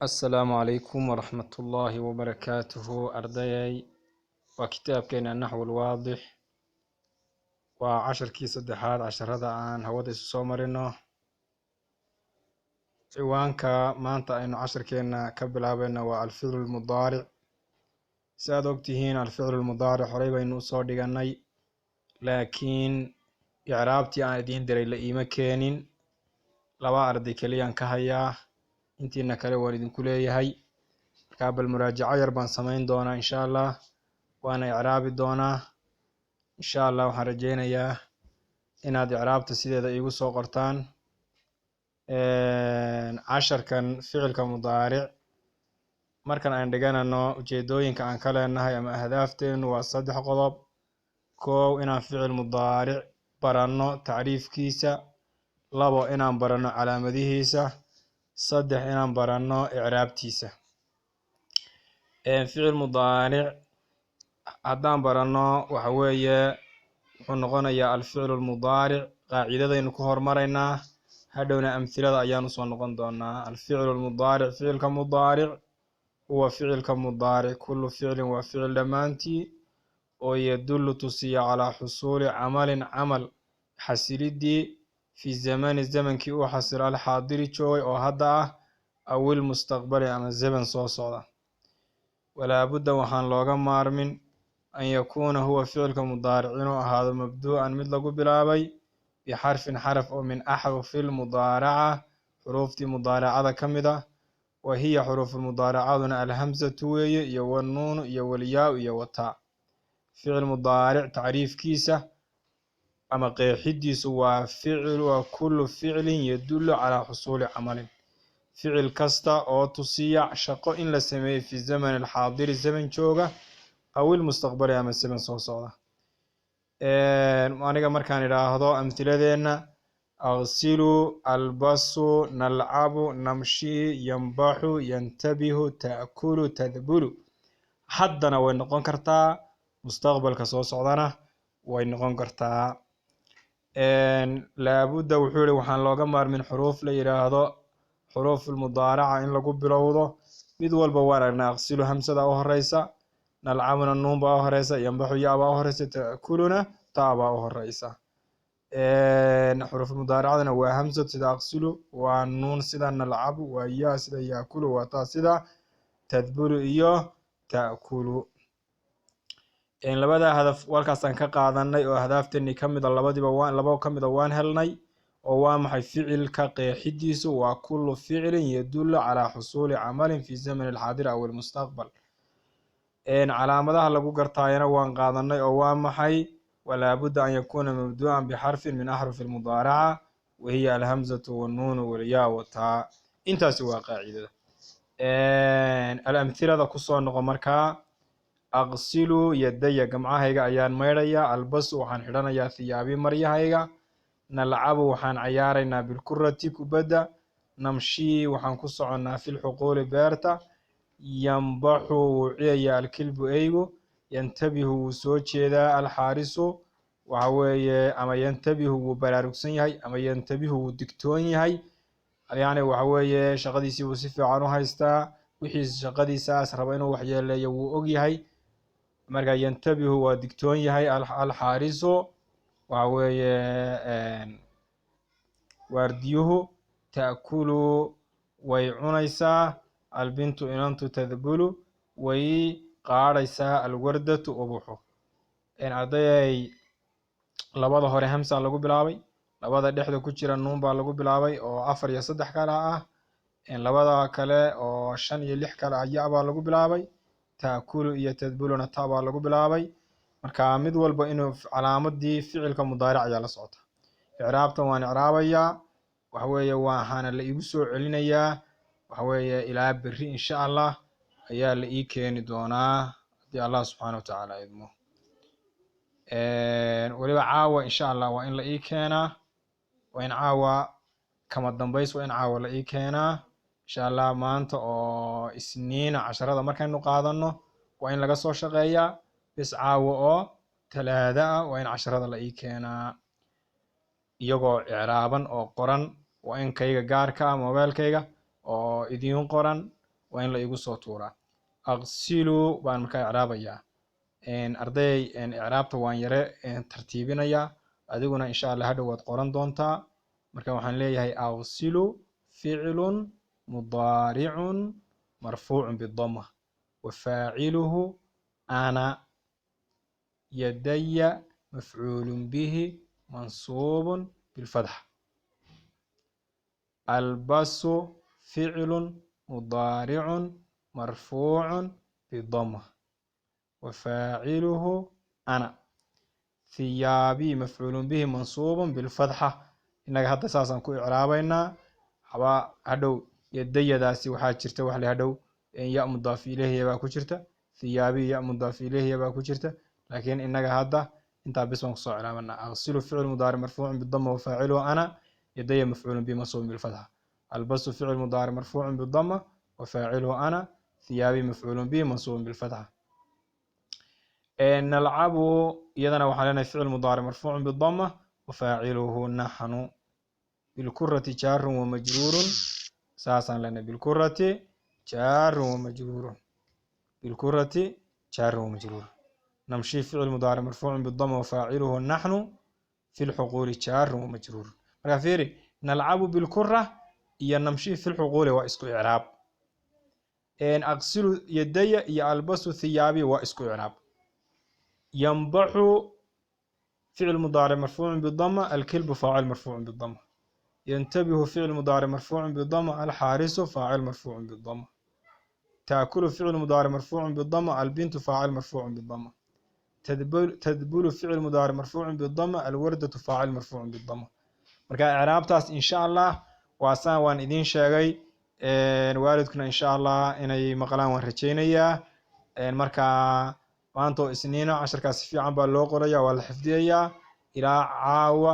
السلام عليكم ورحمة الله وبركاته أرديي وكتاب كان النحو الواضح وعشر كيس الدحاد عشر هذا عن هواد السومرينو ciwaanka maanta aynu casharkeena ka bilaabayna waa alficlu lmudaaric si aad ogtihiin alficlu lmudaaric horey baynu usoo dhiganay laakiin icraabtii aan idiin diray la iima keenin laba arday keliyaan ka hayaa intiina kale waan idinku leeyahay markaa bal muraajaco yar baan samayn doonaa insha allah waana icraabi doonaa insha allah waxaan rajeynayaa inaad icraabta sideeda iigu soo qortaan casharkan ficilka mudaaric markan aan dhiganano ujeedooyinka aan ka leenahay ama ahdaafteenu waa 3 qodob. koow inaan ficil mudaaric baranno tacriifkiisa, 2 inaan baranno calaamadihiisa, 3 inaan baranno icraabtiisa. ficil mudaaric haddaan baranno waxa weeye wuxuu noqonayaa alficlu lmudaaric qaacidadaynu ku hormaraynaa hadhowna amthilada ayaan usoo noqon doonaa. alficlu lmudaaric ficilka mudaaric huwa ficilka mudaaric kullu ficlin waa ficil dhammaantii oo yadullu tusiya calaa xusuuli camalin camal xasilidii fi zamani zamankii uu xasilo alxaadiri joogay oo hadda ah awil mustaqbali ama zaman soo socda. walaa budda waxaan looga maarmin an yakuuna huwa ficilka mudaaric inuu ahaado mabduu'an mid lagu bilaabay bixarfin xaraf oo min axrufi lmudaaraca xuruuftii mudaaracada ka mid ah wa hiya xuruufulmudaaracaduna alhamsatu weeye iyo wannuunu iyo walyaa iyo wataa. ficil mudaaric tacriifkiisa ama qeexidiisu waa kullu ficlin yadullu calaa xusuuli camalin ficil kasta oo tusiya shaqo in la sameeyey fi zaman alxaadiri zaman jooga aw ilmustaqbali ama zaman soo socda. aniga markaan idhaahdo amhiladeena aghsilu, albasu, nalcabu, namshi, yanbaxu, yantabihu, ta'kulu, tadbulu haddana way noqon kartaa, mustaqbalka soo socdana way noqon kartaa. laabudda wuxuu yihi waxaan looga maarmin xuruuf la yidhaahdo xuruufulmudaaraca in lagu bilowdo mid walba waan aragnaa. aghsilu hamsada u horeysa, nalcabuna nuun baa u horeysa, yanbaxu ya baa u horeysa, ta'kuluna ta baa u horeysa. xuruufulmudaaracadana waa hamsad sida aghsilu, waa nuun sida nalcabu, waa ya sida yaakulu, waa ta sida tadbulu iyo ta'kulu. labada hadaf walkaasaan ka qaadanay oo ahdaafteeni kamida labo kamida waan helnay oo waa maxay ficilka qeexidiisu waa kullu ficlin yadullu calaa xusuuli camalin fi zaman alxaadir aw ilmustaqbal. calaamadaha lagu gartaayana waan qaadanay oo waa maxay walaa budda an yakuuna mabduu'an bixarfin min axrufi lmudaaraca wa hiya alhamzatu wannuunu walyaa wataa. intaasi waa qaacidada. alamthilada kusoo noqo markaa. aqsilu yadaya gamcahayga ayaan maydhayaa, albasu waxaan xidhanayaa thiyaabi maryahayga, nalcabu waxaan cayaaraynaa bilkurati kubadda, namshii waxaan ku soconnaa filxuquuli beerta, yanbaxu wuu ciyayaa alkilbu eygu, yantabihu wuu soo jeedaa alxaarisu waxa weeye ama yantabihu wuu baraarugsan yahay ama yantabihu wuu digtoon yahay, yani waxa weeye shaqadiisii wuu si fiican u haystaa, wixii shaqadiisaas raba inuu waxyeeleeyo wuu og yahay. marka yantabihu waa digtoon yahay, alxaarisu waxa weeye waardiyuhu, ta'kulu way cunaysaa, albintu inantu tadbulu way qaadhaysaa, alwardatu ubuxu. ardayay labada hore hamsa lagu bilaabay, labada dhexda ku jira nuun baa lagu bilaabay oo 4 iyo 3 kale ah, labada kale oo 5 iyo 6 kale ya baa lagu bilaabay, ta'kulu iyo tadbuluna ta baa lagu bilaabay. marka mid walba inuu calaamadii ficilka mudaaric ayaa la socota. icraabtan waan icraabayaa waxa weeye waxaana la igu soo celinayaa waxa weeye ilaa berri insha allah ayaa la ii keeni doonaa haddii allah subxaana wa tacaala idmo. weliba caawa insha allah waa in la ii keenaa, waa in caawa kama dambays waa in caawa la ii keenaa insha allah. maanta oo isniina casharada markaynu qaadano waa in laga soo shaqeeyaa, bis caawa oo talaada ah waa in casharada la ii keenaa iyagoo icraaban oo qoran. waa in kayga gaarka ah mobilkayga oo idiin qoran waa in la igu soo tuuraa. aqsilu baan markaa icraabayaa. arday icraabta waan yare tartiibinayaa, adiguna insha allah hadhow waad qoran doontaa. marka waxaan leeyahay aqsilu ficlun mudaaricun marfuucun bidama wafaaciluhu ana, yadaya mafcuulun bihi mansuubun bilfatxa. albasu ficlun mudaaricun marfuucun bidama وفاعله أنا. ثيابي مفعول به منصوب بالفتحة. إنك هذا أساسا كو إعرابينا حوا هدو يدي داسي وحاج شرته وحلي هدو يا مضاف إليه يبقى كشرته، ثيابي يا مضاف إليه يبقى كشرته، لكن إنك هذا أنت بس مقصود إعرابنا. أغسل فعل مضارع مرفوع بالضمة وفاعله أنا، يدي مفعول به منصوب بالفتحة. البس فعل مضارع مرفوع بالضمة وفاعله أنا، ثيابي مفعول به منصوب بالفتحة. نلعب يدنا وحلنا فعل مضارع مرفوع بالضمة وفاعله نحن. بالكرة جار ومجرور ساسا لنا بالكرة جار ومجرور. بالكرة جار ومجرور. نمشي فعل مضارع مرفوع بالضمة وفاعله نحن في الحقول جار ومجرور. رافيري نلعب بالكرة نمشي في الحقول واسكو إعراب. أغسل يدي ألبس ثيابي واسكو إعراب. ينبح فعل مضارع مرفوع بالضمة، الكلب فاعل مرفوع بالضمة. ينتبه فعل مضارع مرفوع بالضمة، الحارس فاعل مرفوع بالضمة. تأكل فعل مضارع مرفوع بالضمة، البنت فاعل مرفوع بالضمة. تدبل فعل مضارع مرفوع بالضمة، الوردة فاعل مرفوع بالضمة. marka i'raabtaas insha Allah waasaan waan idin sheegay waalidkuna insha Allah inay maqlaan waan rajeynayaa. marka maanta isniina casharkaas si fiican baa loo qorayaa, waa la xifdiyayaa ilaa caawa,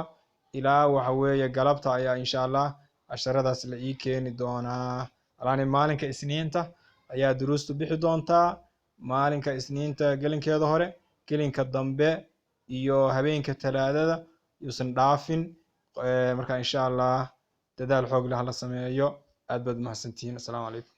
ilaa waxa weeye galabta ayaa insha Allah casharadaas la ii keeni doonaa. alaani maalinka isniinta ayaa duruustu bixi doontaa. maalinka isniinta gelinkeeda hore, gelinka dambe iyo habeenka talaadada yuusan dhaafin. marka insha Allah dadaal xoog leh la sameeyo. aad baad mahadsantihiin. assalaamu calaykum.